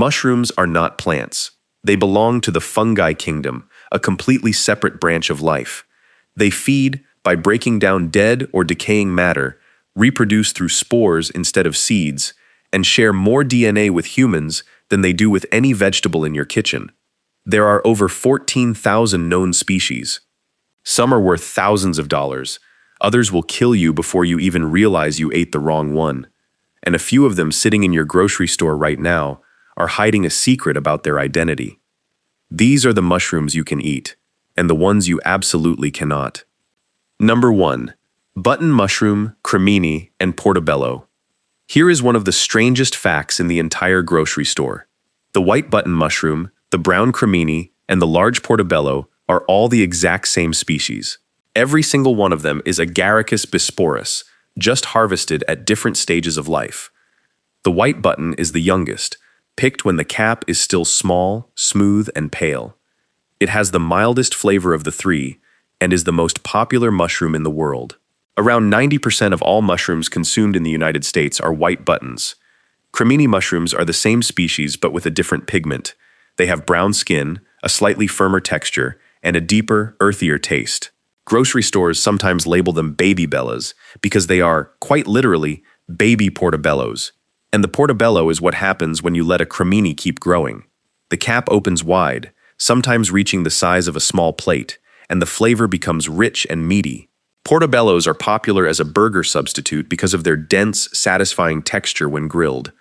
Mushrooms are not plants. They belong to the fungi kingdom, a completely separate branch of life. They feed by breaking down dead or decaying matter, reproduce through spores instead of seeds, and share more DNA with humans than they do with any vegetable in your kitchen. There are over 14,000 known species. Some are worth thousands of dollars. Others will kill you before you even realize you ate the wrong one. And a few of them sitting in your grocery store right now are hiding a secret about their identity. These are the mushrooms you can eat, and the ones you absolutely cannot. Number 1. Button mushroom, cremini, and portobello. Here is one of the strangest facts in the entire grocery store. The white button mushroom, the brown cremini, and the large portobello are all the exact same species. Every single one of them is Agaricus bisporus, just harvested at different stages of life. The white button is the youngest, picked when the cap is still small, smooth, and pale. It has the mildest flavor of the three and is the most popular mushroom in the world. Around 90% of all mushrooms consumed in the United States are white buttons. Cremini mushrooms are the same species but with a different pigment. They have brown skin, a slightly firmer texture, and a deeper, earthier taste. Grocery stores sometimes label them baby bellas because they are, quite literally, baby portobellos. And the portobello is what happens when you let a cremini keep growing. The cap opens wide, sometimes reaching the size of a small plate, and the flavor becomes rich and meaty. Portobellos are popular as a burger substitute because of their dense, satisfying texture when grilled.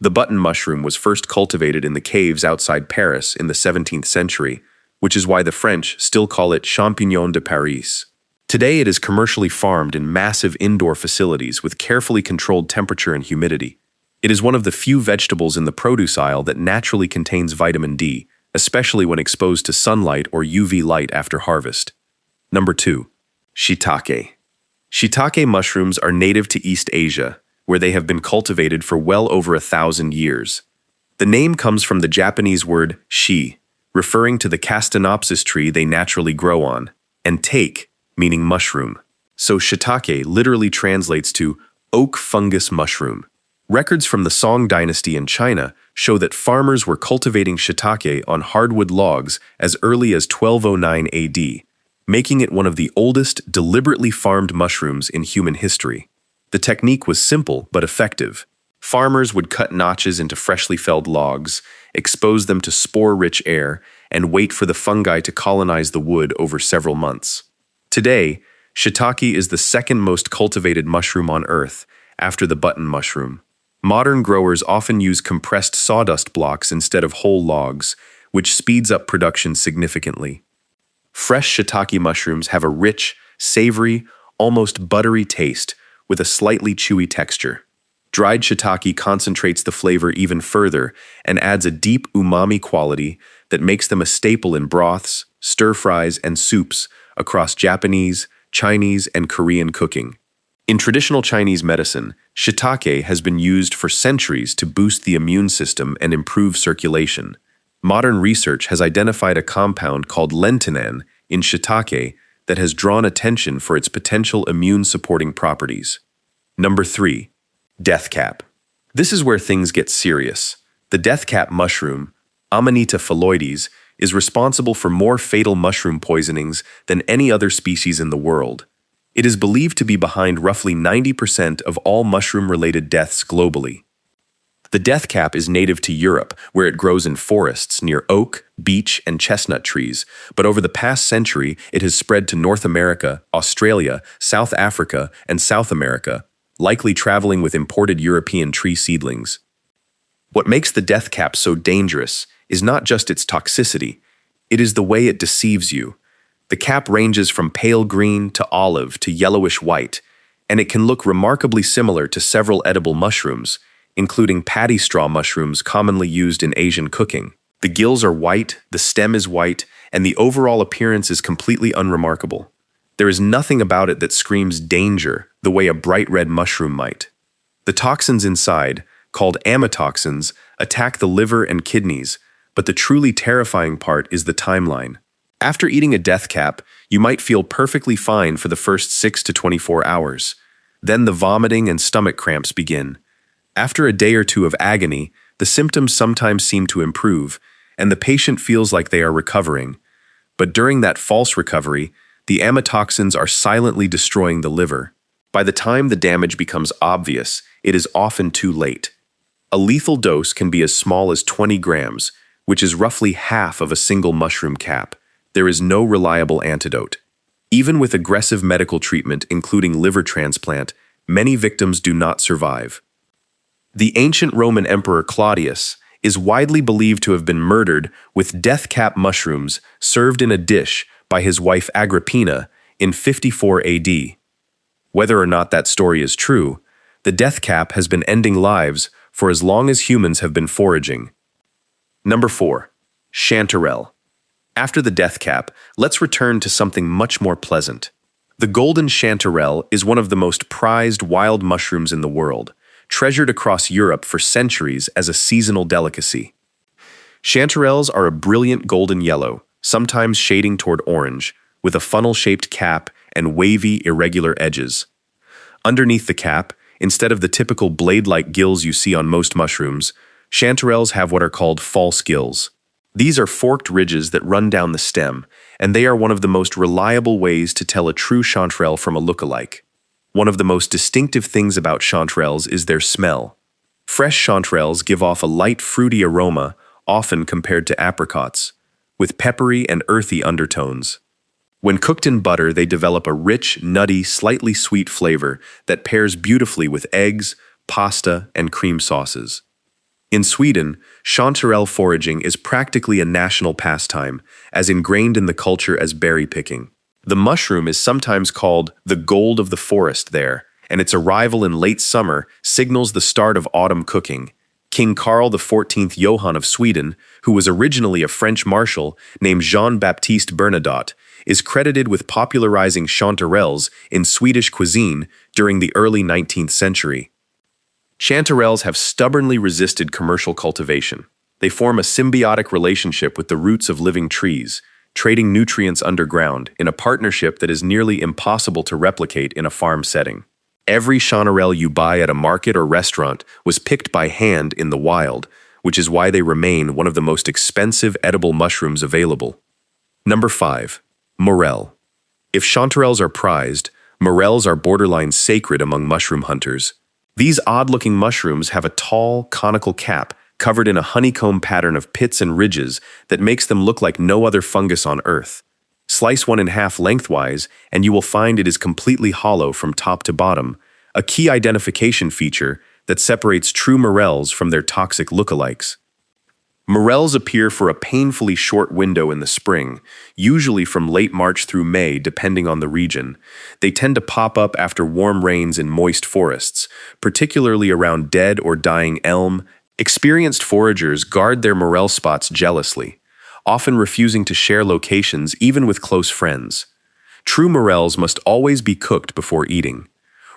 The button mushroom was first cultivated in the caves outside Paris in the 17th century, which is why the French still call it champignon de Paris. Today it is commercially farmed in massive indoor facilities with carefully controlled temperature and humidity. It is one of the few vegetables in the produce aisle that naturally contains vitamin D, especially when exposed to sunlight or UV light after harvest. Number 2. Shiitake. Shiitake mushrooms are native to East Asia, where they have been cultivated for well over 1,000 years. The name comes from the Japanese word shi, referring to the castanopsis tree they naturally grow on, and take, meaning mushroom. So shiitake literally translates to oak fungus mushroom. Records from the Song dynasty in China show that farmers were cultivating shiitake on hardwood logs as early as 1209 AD, making it one of the oldest deliberately farmed mushrooms in human history. The technique was simple but effective. Farmers would cut notches into freshly felled logs, expose them to spore-rich air, and wait for the fungi to colonize the wood over several months. Today, shiitake is the second most cultivated mushroom on Earth, after the button mushroom. Modern growers often use compressed sawdust blocks instead of whole logs, which speeds up production significantly. Fresh shiitake mushrooms have a rich, savory, almost buttery taste with a slightly chewy texture. Dried shiitake concentrates the flavor even further and adds a deep umami quality that makes them a staple in broths, stir-fries, and soups across Japanese, Chinese, and Korean cooking. In traditional Chinese medicine, shiitake has been used for centuries to boost the immune system and improve circulation. Modern research has identified a compound called lentinan in shiitake that has drawn attention for its potential immune-supporting properties. Number 3. Death cap. This is where things get serious. The death cap mushroom, Amanita phalloides, is responsible for more fatal mushroom poisonings than any other species in the world. It is believed to be behind roughly 90% of all mushroom-related deaths globally. The death cap is native to Europe, where it grows in forests near oak, beech, and chestnut trees, but over the past century it has spread to North America, Australia, South Africa, and South America, likely traveling with imported European tree seedlings. What makes the death cap so dangerous is not just its toxicity, it is the way it deceives you. The cap ranges from pale green to olive to yellowish white, and it can look remarkably similar to several edible mushrooms, including paddy straw mushrooms commonly used in Asian cooking. The gills are white, the stem is white, and the overall appearance is completely unremarkable. There is nothing about it that screams danger the way a bright red mushroom might. The toxins inside, called amatoxins, attack the liver and kidneys, but the truly terrifying part is the timeline. After eating a death cap, you might feel perfectly fine for the first 6 to 24 hours. Then the vomiting and stomach cramps begin. After a day or two of agony, The symptoms sometimes seem to improve, and the patient feels like they are recovering. But during that false recovery, the amatoxins are silently destroying the liver. By the time the damage becomes obvious, it is often too late. A lethal dose can be as small as 20 grams, which is roughly half of a single mushroom cap. There is no reliable antidote. Even with aggressive medical treatment, including liver transplant, many victims do not survive. The ancient Roman Emperor Claudius is widely believed to have been murdered with death cap mushrooms served in a dish by his wife Agrippina in 54 AD. Whether or not that story is true, the death cap has been ending lives for as long as humans have been foraging. Number 4. Chanterelle. After the death cap, let's return to something much more pleasant. The golden chanterelle is one of the most prized wild mushrooms in the world, treasured across Europe for centuries as a seasonal delicacy. Chanterelles are a brilliant golden yellow, sometimes shading toward orange, with a funnel-shaped cap and wavy, irregular edges. Underneath the cap, instead of the typical blade-like gills you see on most mushrooms, chanterelles have what are called false gills. These are forked ridges that run down the stem, and they are one of the most reliable ways to tell a true chanterelle from a look-alike. One of the most distinctive things about chanterelles is their smell. Fresh chanterelles give off a light fruity aroma, often compared to apricots, with peppery and earthy undertones. When cooked in butter, they develop a rich, nutty, slightly sweet flavor that pairs beautifully with eggs, pasta, and cream sauces. In Sweden, chanterelle foraging is practically a national pastime, as ingrained in the culture as berry picking. The mushroom is sometimes called the gold of the forest there, and its arrival in late summer signals the start of autumn cooking. King Carl XIV Johann of Sweden, who was originally a French marshal named Jean-Baptiste Bernadotte, is credited with popularizing chanterelles in Swedish cuisine during the early 19th century. Chanterelles have stubbornly resisted commercial cultivation. They form a symbiotic relationship with the roots of living trees, trading nutrients underground in a partnership that is nearly impossible to replicate in a farm setting. Every chanterelle you buy at a market or restaurant was picked by hand in the wild, which is why they remain one of the most expensive edible mushrooms available. Number 5. Morel. If chanterelles are prized, morels are borderline sacred among mushroom hunters. These odd-looking mushrooms have a tall, conical cap covered in a honeycomb pattern of pits and ridges that makes them look like no other fungus on Earth. Slice one in half lengthwise, and you will find it is completely hollow from top to bottom, a key identification feature that separates true morels from their toxic lookalikes. Morels appear for a painfully short window in the spring, usually from late March through May depending on the region. They tend to pop up after warm rains in moist forests, particularly around dead or dying elm. Experienced foragers guard their morel spots jealously, often refusing to share locations even with close friends. True morels must always be cooked before eating.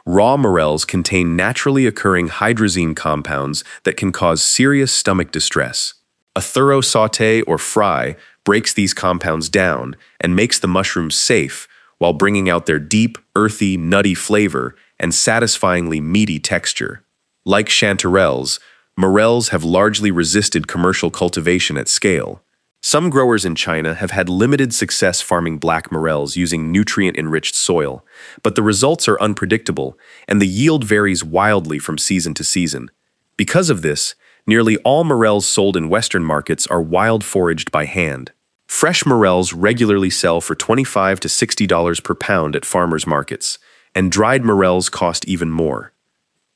Raw morels contain naturally occurring hydrazine compounds that can cause serious stomach distress. A thorough sauté or fry breaks these compounds down and makes the mushrooms safe while bringing out their deep, earthy, nutty flavor and satisfyingly meaty texture. Like chanterelles, morels have largely resisted commercial cultivation at scale. Some growers in China have had limited success farming black morels using nutrient-enriched soil, but the results are unpredictable and the yield varies wildly from season to season. Because of this, nearly all morels sold in Western markets are wild foraged by hand. Fresh morels regularly sell for $25 to $60 per pound at farmers markets, and dried morels cost even more.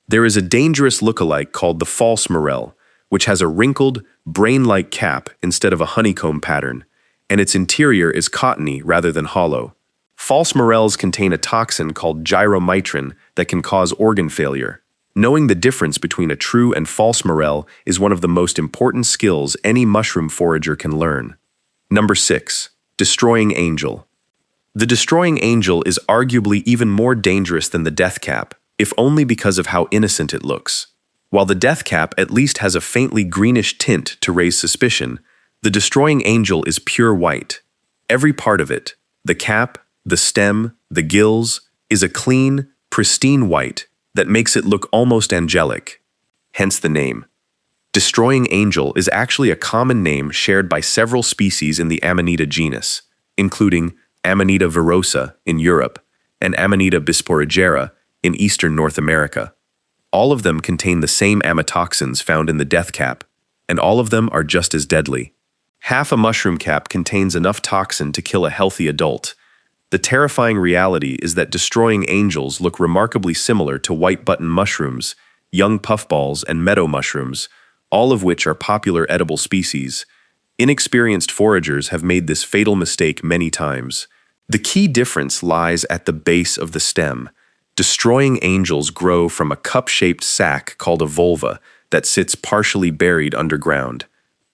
There is a dangerous lookalike called the false morel, which has a wrinkled, brain-like cap instead of a honeycomb pattern, and its interior is cottony rather than hollow. False morels contain a toxin called gyromitrin that can cause organ failure. Knowing the difference between a true and false morel is one of the most important skills any mushroom forager can learn. Number 6. Destroying angel. The destroying angel is arguably even more dangerous than the death cap, if only because of how innocent it looks. While the death cap at least has a faintly greenish tint to raise suspicion, the destroying angel is pure white. Every part of it, the cap, the stem, the gills, is a clean, pristine white that makes it look almost angelic, hence the name. Destroying angel is actually a common name shared by several species in the Amanita genus, including Amanita virosa in Europe and Amanita bisporigera in eastern North America. All of them contain the same amatoxins found in the death cap, and all of them are just as deadly. Half a mushroom cap contains enough toxin to kill a healthy adult. The terrifying reality is that destroying angels look remarkably similar to white button mushrooms, young puffballs, and meadow mushrooms, all of which are popular edible species. Inexperienced foragers have made this fatal mistake many times. The key difference lies at the base of the stem. Destroying angels grow from a cup-shaped sac called a volva that sits partially buried underground.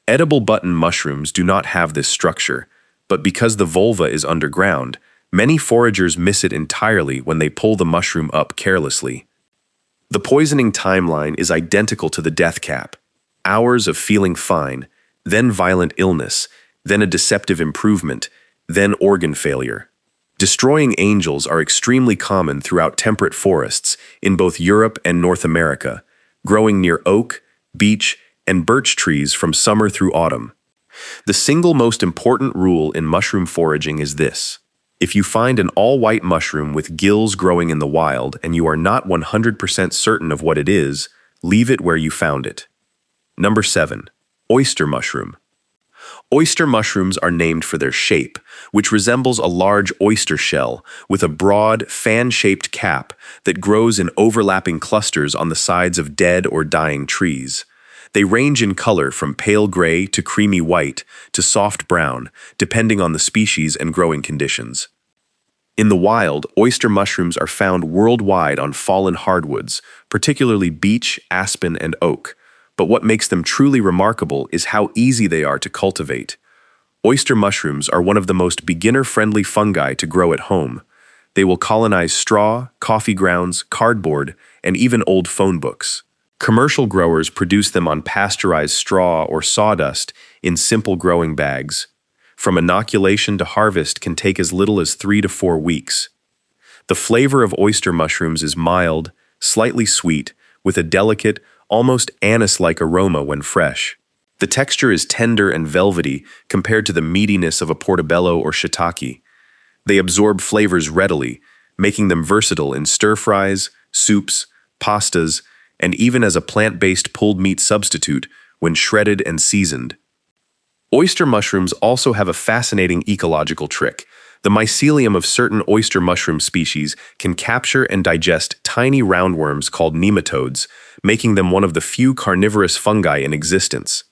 Edible button mushrooms do not have this structure, but because the volva is underground, many foragers miss it entirely when they pull the mushroom up carelessly. The poisoning timeline is identical to the death cap. Hours of feeling fine, then violent illness, then a deceptive improvement, then organ failure. Destroying angels are extremely common throughout temperate forests in both Europe and North America, growing near oak, beech, and birch trees from summer through autumn. The single most important rule in mushroom foraging is this: if you find an all-white mushroom with gills growing in the wild and you are not 100% certain of what it is, leave it where you found it. Number 7. Oyster mushroom. Oyster mushrooms are named for their shape, which resembles a large oyster shell with a broad, fan-shaped cap that grows in overlapping clusters on the sides of dead or dying trees. They range in color from pale gray to creamy white to soft brown, depending on the species and growing conditions. In the wild, oyster mushrooms are found worldwide on fallen hardwoods, particularly beech, aspen, and oak. But what makes them truly remarkable is how easy they are to cultivate. Oyster mushrooms are one of the most beginner-friendly fungi to grow at home. They will colonize straw, coffee grounds, cardboard, and even old phone books. Commercial growers produce them on pasteurized straw or sawdust in simple growing bags. From inoculation to harvest can take as little as 3 to 4 weeks. The flavor of oyster mushrooms is mild, slightly sweet, with a delicate, almost anise-like aroma when fresh. The texture is tender and velvety compared to the meatiness of a portobello or shiitake. They absorb flavors readily, making them versatile in stir-fries, soups, pastas, and even as a plant-based pulled meat substitute when shredded and seasoned. Oyster mushrooms also have a fascinating ecological trick. The mycelium of certain oyster mushroom species can capture and digest tiny roundworms called nematodes, making them one of the few carnivorous fungi in existence.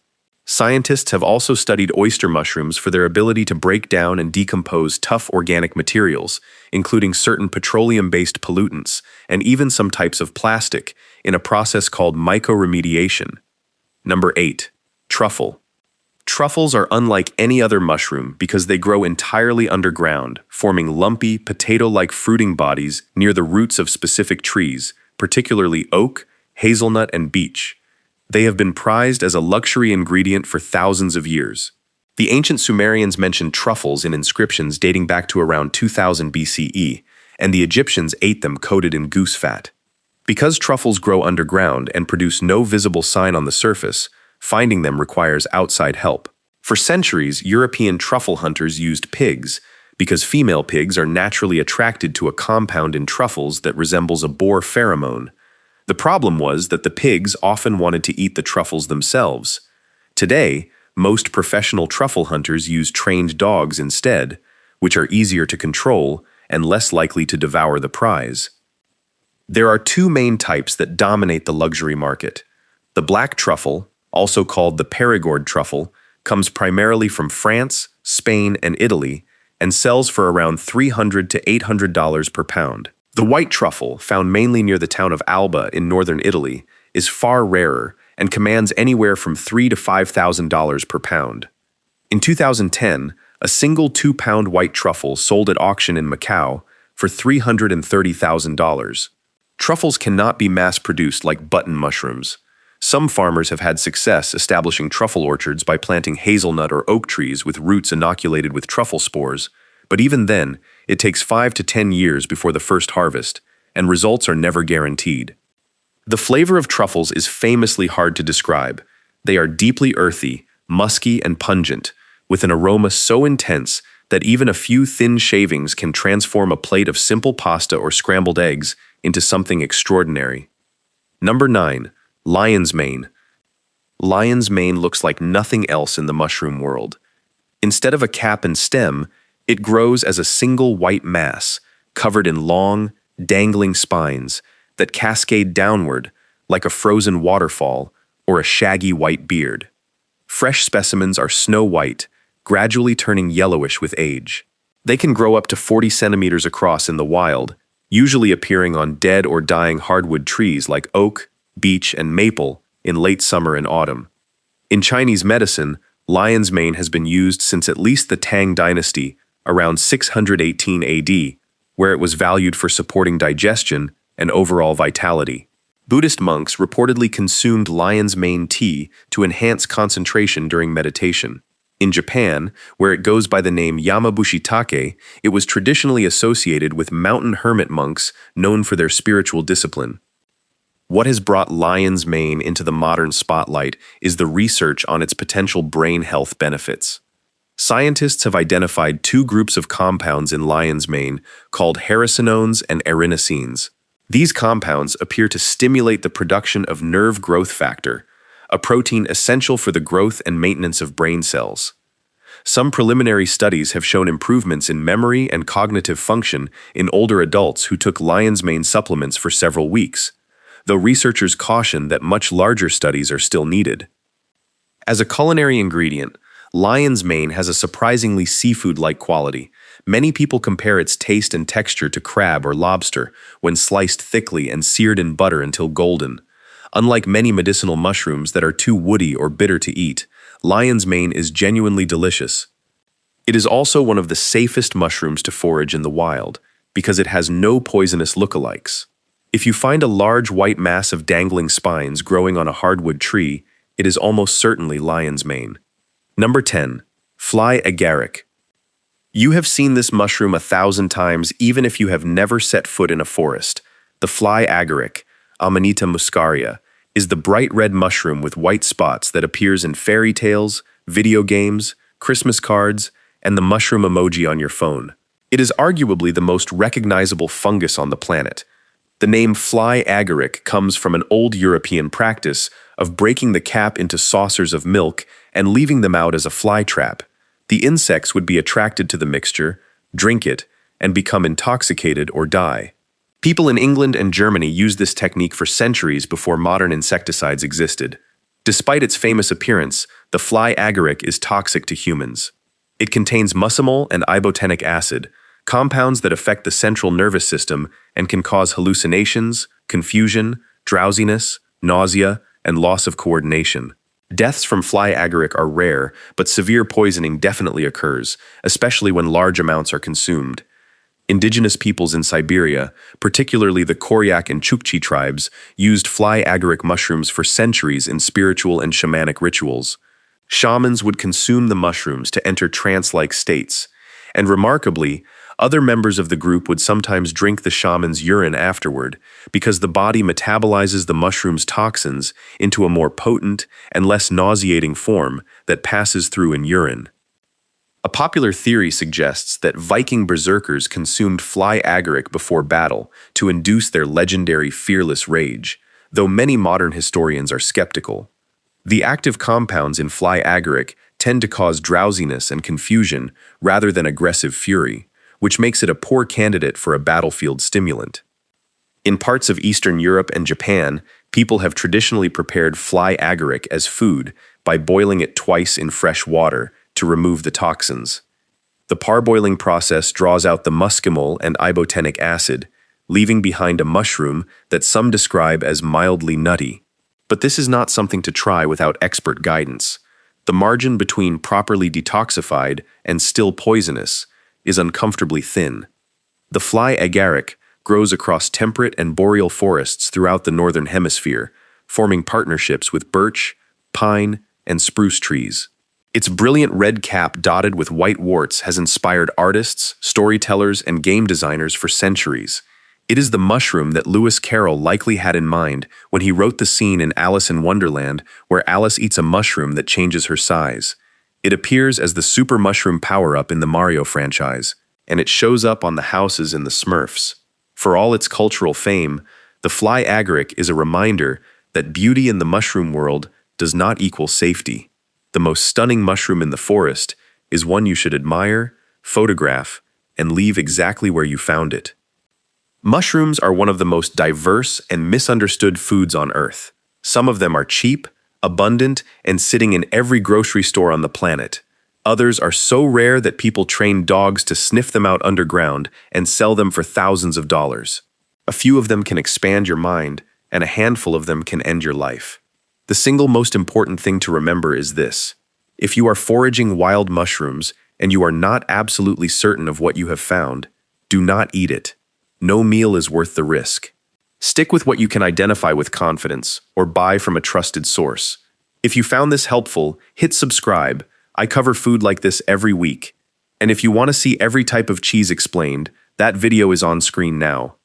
Scientists have also studied oyster mushrooms for their ability to break down and decompose tough organic materials, including certain petroleum-based pollutants and even some types of plastic, in a process called mycoremediation. Number 8. Truffle. Truffles are unlike any other mushroom because they grow entirely underground, forming lumpy, potato-like fruiting bodies near the roots of specific trees, particularly oak, hazelnut, and beech. They have been prized as a luxury ingredient for thousands of years. The ancient Sumerians mentioned truffles in inscriptions dating back to around 2000 BCE, and the Egyptians ate them coated in goose fat. Because truffles grow underground and produce no visible sign on the surface, finding them requires outside help. For centuries, European truffle hunters used pigs, because female pigs are naturally attracted to a compound in truffles that resembles a boar pheromone. The problem was that the pigs often wanted to eat the truffles themselves. Today, most professional truffle hunters use trained dogs instead, which are easier to control and less likely to devour the prize. There are two main types that dominate the luxury market. The black truffle, also called the Perigord truffle, comes primarily from France, Spain, and Italy, and sells for around $300 to $800 per pound. The white truffle, found mainly near the town of Alba in northern Italy, is far rarer and commands anywhere from $3,000 to $5,000 per pound. In 2010, a single 2-pound white truffle sold at auction in Macau for $330,000. Truffles cannot be mass-produced like button mushrooms. Some farmers have had success establishing truffle orchards by planting hazelnut or oak trees with roots inoculated with truffle spores, but even then, it takes 5 to 10 years before the first harvest, and results are never guaranteed. The flavor of truffles is famously hard to describe. They are deeply earthy, musky, and pungent, with an aroma so intense that even a few thin shavings can transform a plate of simple pasta or scrambled eggs into something extraordinary. Number 9. Lion's mane. Lion's mane looks like nothing else in the mushroom world. Instead of a cap and stem, it grows as a single white mass, covered in long, dangling spines that cascade downward like a frozen waterfall or a shaggy white beard. Fresh specimens are snow white, gradually turning yellowish with age. They can grow up to 40 centimeters across in the wild, usually appearing on dead or dying hardwood trees like oak, beech, and maple in late summer and autumn. In Chinese medicine, lion's mane has been used since at least the Tang dynasty, around 618 AD, where it was valued for supporting digestion and overall vitality. Buddhist monks reportedly consumed lion's mane tea to enhance concentration during meditation. In Japan, where it goes by the name Yamabushitake, it was traditionally associated with mountain hermit monks known for their spiritual discipline. What has brought lion's mane into the modern spotlight is the research on its potential brain health benefits. Scientists have identified two groups of compounds in lion's mane called hericenones and erinacines. These compounds appear to stimulate the production of nerve growth factor, a protein essential for the growth and maintenance of brain cells. Some preliminary studies have shown improvements in memory and cognitive function in older adults who took lion's mane supplements for several weeks, though researchers caution that much larger studies are still needed. As a culinary ingredient, lion's mane has a surprisingly seafood-like quality. Many people compare its taste and texture to crab or lobster when sliced thickly and seared in butter until golden. Unlike many medicinal mushrooms that are too woody or bitter to eat, lion's mane is genuinely delicious. It is also one of the safest mushrooms to forage in the wild because it has no poisonous lookalikes. If you find a large white mass of dangling spines growing on a hardwood tree, it is almost certainly lion's mane. Number 10. Fly agaric. You have seen this mushroom 1,000 times even if you have never set foot in a forest. The fly agaric, Amanita muscaria, is the bright red mushroom with white spots that appears in fairy tales, video games, Christmas cards, and the mushroom emoji on your phone. It is arguably the most recognizable fungus on the planet. The name fly agaric comes from an old European practice of breaking the cap into saucers of milk and leaving them out as a fly trap. The insects would be attracted to the mixture, drink it, and become intoxicated or die. People in England and Germany used this technique for centuries before modern insecticides existed. Despite its famous appearance, the fly agaric is toxic to humans. It contains muscimol and ibotenic acid, compounds that affect the central nervous system and can cause hallucinations, confusion, drowsiness, nausea, and loss of coordination. Deaths from fly agaric are rare, but severe poisoning definitely occurs, especially when large amounts are consumed. Indigenous peoples in Siberia, particularly the Koryak and Chukchi tribes, used fly agaric mushrooms for centuries in spiritual and shamanic rituals. Shamans would consume the mushrooms to enter trance-like states, and remarkably, other members of the group would sometimes drink the shaman's urine afterward because the body metabolizes the mushroom's toxins into a more potent and less nauseating form that passes through in urine. A popular theory suggests that Viking berserkers consumed fly agaric before battle to induce their legendary fearless rage, though many modern historians are skeptical. The active compounds in fly agaric tend to cause drowsiness and confusion rather than aggressive fury, which makes it a poor candidate for a battlefield stimulant. In parts of Eastern Europe and Japan, people have traditionally prepared fly agaric as food by boiling it twice in fresh water to remove the toxins. The parboiling process draws out the muscimol and ibotenic acid, leaving behind a mushroom that some describe as mildly nutty. But this is not something to try without expert guidance. The margin between properly detoxified and still poisonous is uncomfortably thin. The fly agaric grows across temperate and boreal forests throughout the northern hemisphere, forming partnerships with birch, pine, and spruce trees. Its brilliant red cap dotted with white warts has inspired artists, storytellers, and game designers for centuries. It is the mushroom that Lewis Carroll likely had in mind when he wrote the scene in Alice in Wonderland where Alice eats a mushroom that changes her size. It appears as the super mushroom power-up in the Mario franchise, and it shows up on the houses in the Smurfs. For all its cultural fame, the fly agaric is a reminder that beauty in the mushroom world does not equal safety. The most stunning mushroom in the forest is one you should admire, photograph, and leave exactly where you found it. Mushrooms are one of the most diverse and misunderstood foods on Earth. Some of them are cheap, abundant, and sitting in every grocery store on the planet. Others are so rare that people train dogs to sniff them out underground and sell them for thousands of dollars. A few of them can expand your mind, and a handful of them can end your life. The single most important thing to remember is this: if you are foraging wild mushrooms and you are not absolutely certain of what you have found, do not eat it. No meal is worth the risk. Stick with what you can identify with confidence or buy from a trusted source. If you found this helpful, hit subscribe. I cover food like this every week. And if you want to see every type of cheese explained, that video is on screen now.